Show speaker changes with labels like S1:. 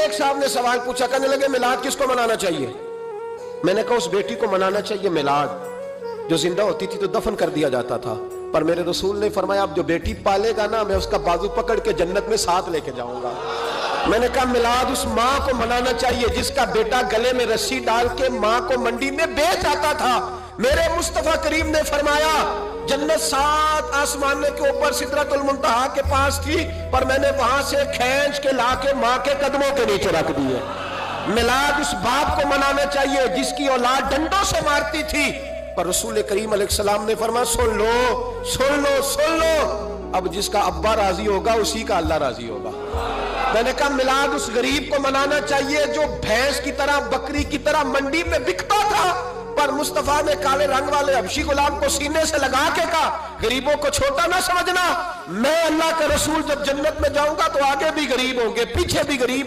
S1: एक साहब ने सवाल पूछा, कहने लगे मिलाद किसको मनाना चाहिए? मैंने कहा उस बेटी को मनाना चाहिए मिलाद जो जिंदा होती थी तो दफन कर दिया जाता था, पर मेरे रसूल ने फरमाया अब जो बेटी पालेगा ना मैं उसका बाजू पकड़ के जन्नत में साथ लेके जाऊंगा। मैंने कहा मिलाद उस माँ को मनाना चाहिए जिसका बेटा गले में रस्सी डाल के माँ को मंडी में बेच आता था। मेरे मुस्तफा करीम ने फरमाया जन्नत 7 आसमान के ऊपर सिदरतुल मुंतहा के पास थी, पर मैंने वहां से खींच के लाके माँ के कदमों के नीचे रख दी है। मिलाद उस बाप को मनाना चाहिए जिसकी औलाद डंडों से मारती थी, पर रसूल करीम अलैहिस्सलाम ने फरमाया सुन लो सुन लो सुन लो, अब जिसका अब्बा राजी होगा उसी का अल्लाह राजी होगा। मैंने कहा मिलाद उस गरीब को मनाना चाहिए जो भैंस की तरह बकरी की तरह मंडी में बिकता था, पर मुस्तफा ने काले रंग वाले हबशी गुलाम को सीने से लगा के कहा गरीबों को छोटा ना समझना, मैं अल्लाह का रसूल जब जन्नत में जाऊंगा तो आगे भी गरीब होंगे पीछे भी गरीब होंगे।